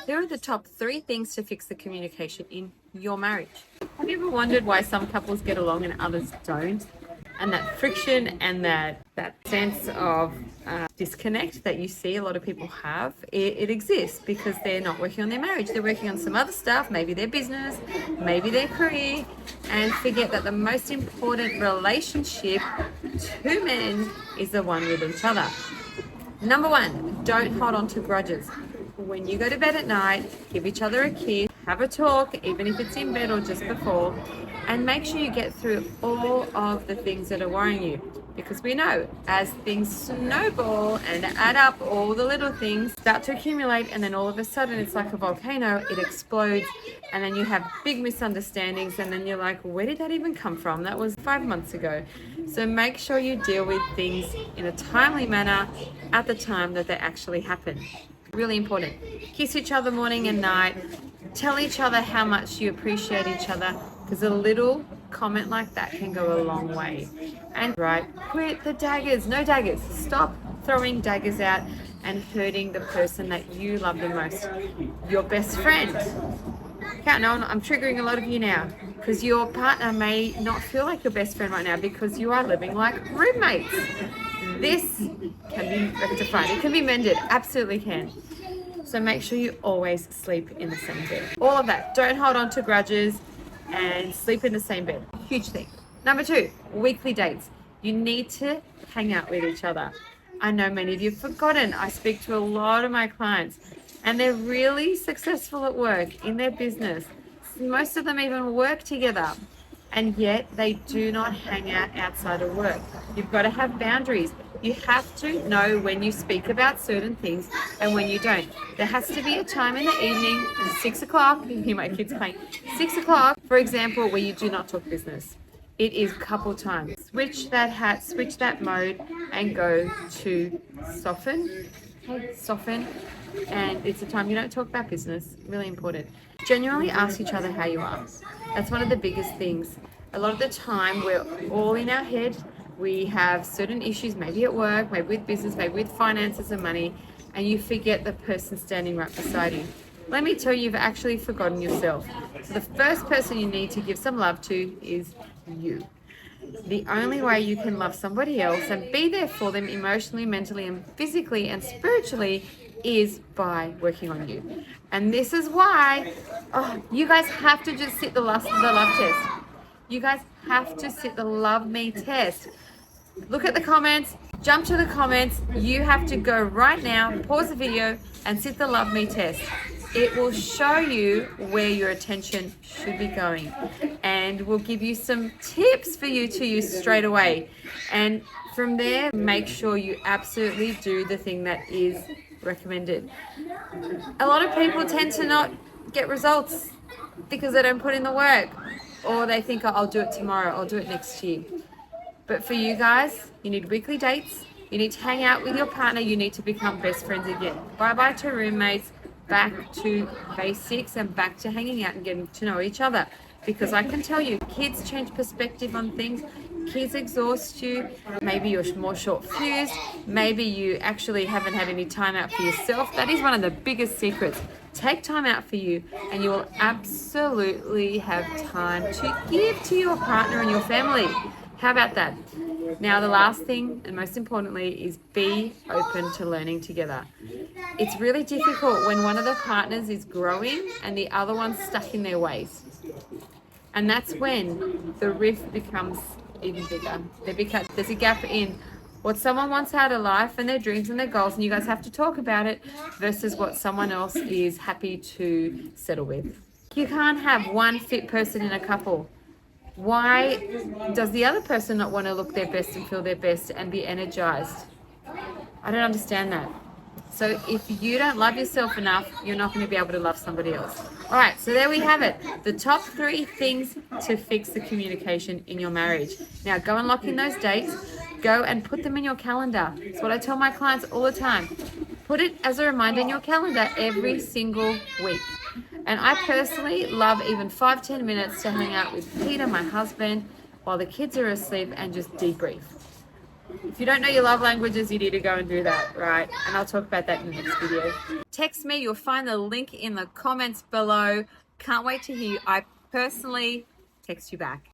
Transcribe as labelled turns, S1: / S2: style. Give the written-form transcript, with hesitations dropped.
S1: Here are the top 3 things to fix the communication in your marriage. Have you ever wondered why some couples get along and others don't? And that friction and that sense of disconnect that you see a lot of people have, it exists because they're not working on their marriage. They're working on some other stuff, maybe their business, maybe their career, and forget that the most important relationship to men is the one with each other. Number 1, don't hold on to grudges. When you go to bed at night, give each other a kiss, have a talk, even if it's in bed or just before, and make sure you get through all of the things that are worrying you. Because we know as things snowball and add up, all the little things start to accumulate, and then all of a sudden it's like a volcano, it explodes, and then you have big misunderstandings, and then you're like, where did that even come from? That was 5 months ago. So make sure you deal with things in a timely manner at the time that they actually happen. Really important. Kiss each other morning and night. Tell each other how much you appreciate each other, because a little comment like that can go a long way. And quit the daggers. No daggers. Stop throwing daggers out and hurting the person that you love the most. Your best friend. Count on, I'm triggering a lot of you now, because your partner may not feel like your best friend right now because you are living like roommates. This can be rectified. It can be mended. Absolutely can. So make sure you always sleep in the same bed. All of that. Don't hold on to grudges and sleep in the same bed. Huge thing. Number 2, weekly dates. You need to hang out with each other. I know many of you have forgotten. I speak to a lot of my clients and they're really successful at work, in their business. Most of them even work together. And yet they do not hang out outside of work. You've got to have boundaries. You have to know when you speak about certain things and when you don't. There has to be a time in the evening, 6 o'clock, you hear my kids playing, 6 o'clock, for example, where you do not talk business. It is couple time. Switch that hat, switch that mode, and go to soften. And it's a time you don't talk about business. Really important. Genuinely ask each other how you are. That's one of the biggest things. A lot of the time we're all in our head. We have certain issues, maybe at work, maybe with business, maybe with finances and money, and you forget the person standing right beside you. Let me tell you, you've actually forgotten yourself. So the first person you need to give some love to is you. The only way you can love somebody else and be there for them emotionally, mentally, and physically and spiritually is by working on you. And this is why you guys have to just sit the love test. You guys have to sit the love me test. Look at the comments, jump to the comments. You have to go right now, pause the video, and sit the love me test. It will show you where your attention should be going, and will give you some tips for you to use straight away. And from there, make sure you absolutely do the thing that is recommended. A lot of people tend to not get results because they don't put in the work, or they think, oh, I'll do it tomorrow, I'll do it next year. But for you guys, you need weekly dates, you need to hang out with your partner, you need to become best friends again. Bye-bye to roommates, back to basics and back to hanging out and getting to know each other. Because I can tell you, kids change perspective on things. Kids exhaust you. Maybe you're more short-fused. Maybe you actually haven't had any time out for yourself. That is one of the biggest secrets. Take time out for you and you will absolutely have time to give to your partner and your family. How about that? Now, the last thing, and most importantly, is be open to learning together. It's really difficult when one of the partners is growing and the other one's stuck in their ways. And that's when the rift becomes even bigger. There's a gap in what someone wants out of life and their dreams and their goals, and you guys have to talk about it, versus what someone else is happy to settle with. You can't have one fit person in a couple. Why does the other person not want to look their best and feel their best and be energized? I don't understand that. So if you don't love yourself enough, you're not going to be able to love somebody else. All right, so there we have it. The top 3 things to fix the communication in your marriage. Now go and lock in those dates. Go and put them in your calendar. It's what I tell my clients all the time. Put it as a reminder in your calendar every single week. And I personally love even 5-10 minutes to hang out with Peter, my husband, while the kids are asleep and just debrief. If you don't know your love languages, you need to go and do that, right? And I'll talk about that in the next video. Text me. You'll find the link in the comments below. Can't wait to hear you. I personally text you back.